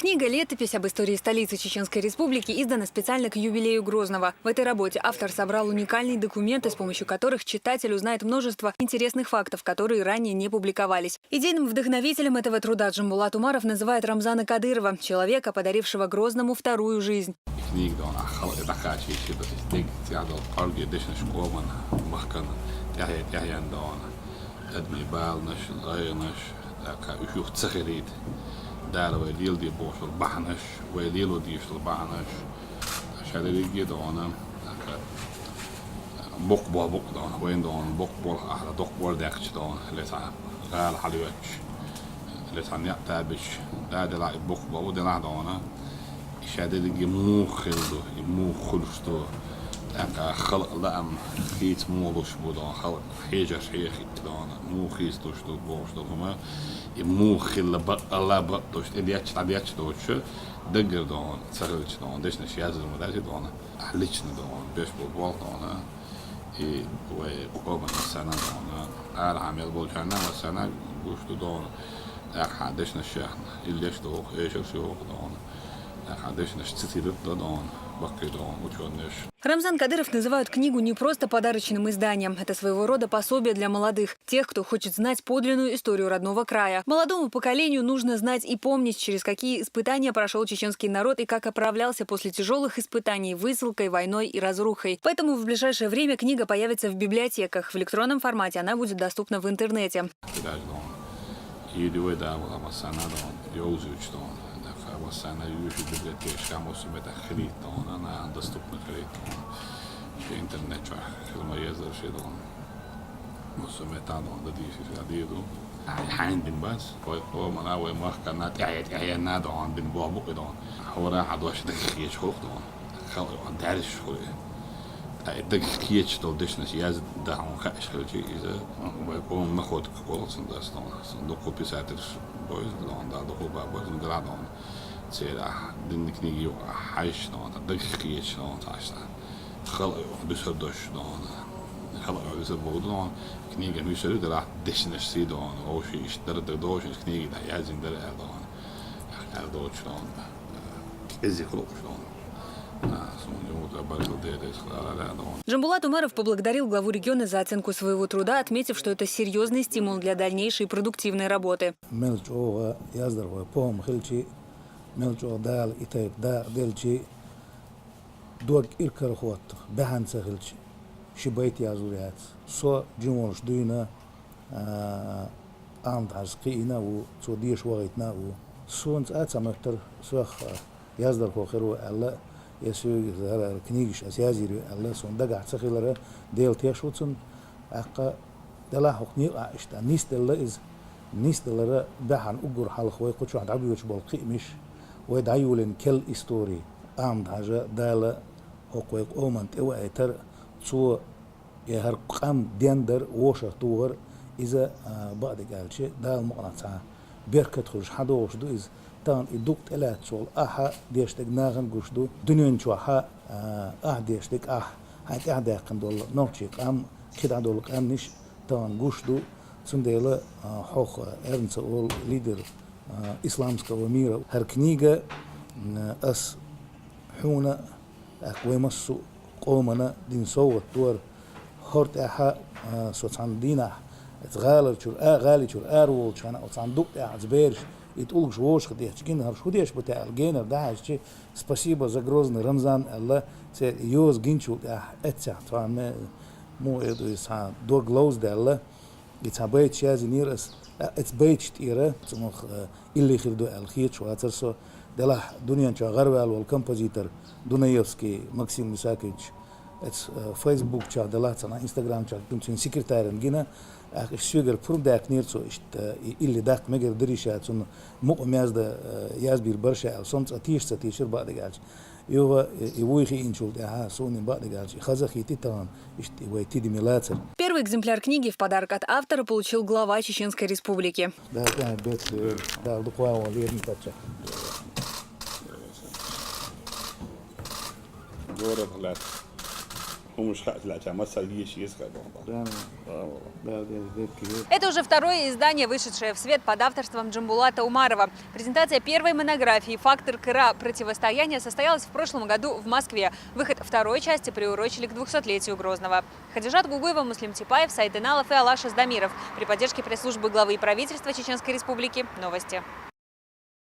Книга «Летопись об истории столицы Чеченской Республики» издана специально к юбилею Грозного. В этой работе автор собрал уникальные документы, с помощью которых читатель узнает множество интересных фактов, которые ранее не публиковались. Идейным вдохновителем этого труда Джамбулат Умаров называет Рамзана Кадырова, человека, подарившего Грозному вторую жизнь. دار ويديل دي بوش البحنش ويديلو ديش البحنش عشان يجي دونا بوق دونا وين دونا بوق أحلى بوق داكش دونا لسا غال حليوش لسا نيعتابش دا دلا بوق ودلا دونا عشان يجي مو خلصتو خلق لأم خيت مولوش بودان خلق حيجة شيخ دونا مو خيستوش دو بوش دوما مو خل الله بقتوش إدياتش عدياتش دوش دقر دون سهلش دون ديش نشياز المدرسة دون أحليشنا دون بيش بالبول دون وقوم السنة دون على عمل بولشنا والسنة بوش دون حدش نشيخنا إليش دو إيش شو دون حدش نشتري دون بقي دون وشونش. Рамзан Кадыров называет книгу не просто подарочным изданием. Это своего рода пособие для молодых, тех, кто хочет знать подлинную историю родного края. Молодому поколению нужно знать и помнить, через какие испытания прошел чеченский народ и как оправлялся после тяжелых испытаний высылкой, войной и разрухой. Поэтому в ближайшее время книга появится в библиотеках. В электронном формате она будет доступна в интернете. والسنة يوجد بيبليتيش كاموس خريط دون أنا доступна خريط في إنترنت شو خدمة يزر شيء دون مسميتها دون دديش ديدو عندن بس هو من أول ما كنا تعينا دون بن بوا بق دون هو راح عدوش دقيقة شوف دون خل دارش شو دقيقة دون دشنش يز دهون خش خلجي إذا بقوم ناخد كولس ندرس دون صندوق بيساتر بويز دون دا دخول بابوز ندرا دون سيرا دين كنيجي حايش دون دقيقة دون تعشنا خلق بسردش دون خلق بسرد دون كنيجي ميسرد درا دشنش سي دون أو شيء اشترى دوش كنيجي ده يازين درا دون دوش دون إزاي خلق دون Джамбулат Умаров поблагодарил главу региона за оценку своего труда, отметив, что это серьезный стимул для дальнейшей продуктивной работы. يسوي كنيجش أسيازيري الله سون دقع سخيلره ديل تيشوتن أقا دلا حقني عشت نيست دلره بحن أجر حلق ويقول واحد عبيوش بالقيمش ويدعيولن كل إستوري عند حاجة دالا حقوق أومنت أو أتر سو يهر قام ديندر وشر تور إذا بعد قال شيء دال مقنعة بيركت خرج حدوش دو إذا تان يدوقت إلى شغل ديشتك ناغن قشدو دنيون شوحا ديشتك هاك داقن دول نوتشيك كده دول قامنش تان قشدو سنديلا حوخ إرنس أول ليدر إسلامسكا وميرا هر كنيجة أس حونا ويمسو قومنا دين صوت دور هرت سوتان دينا غالي شو أرول شو أنا أتصندوق زبيرش يتقولش وش خديش كين هرش خديش بتاع الجينر ده عشان спасибо за Грозный Рамзан الله سير يوز جينشو اتسع فما مو يدو يسا دو جلوز ده الله يتابعت شيء نيرس اتبيت تيرة تمخ اللي خدو الخيط شو هترسو ده دنيا شو غربال والكمبوزيتر دونيوفسكي ماكسيم مساكيتش فيسبوك شو ده تنا انستغرام شو تمشي سكرتيرن جينا الشجر فرم داك نيرسو إشت اللي داك مجر دريشة سون مقمياز ده يازبير برشة أو صنص أتيشر بعد قالش يوخي إنشول ده سوني بعد قالش خزخي تيتان إشت ويتيدي ميلاتر. Первый экземпляр книги в подарок от автора получил глава Чеченской Республики. Да, бет, да, духового верни тача. Это уже второе издание, вышедшее в свет под авторством Джамбулата Умарова. Презентация первой монографии «Фактор КРА. Противостояние» состоялась в прошлом году в Москве. Выход второй части приурочили к 200-летию Грозного. Хадижат Гугуева, Муслим Типаев, Сайд Иналов и Алаш Аздамиров. При поддержке пресс-службы главы правительства Чеченской Республики. Новости.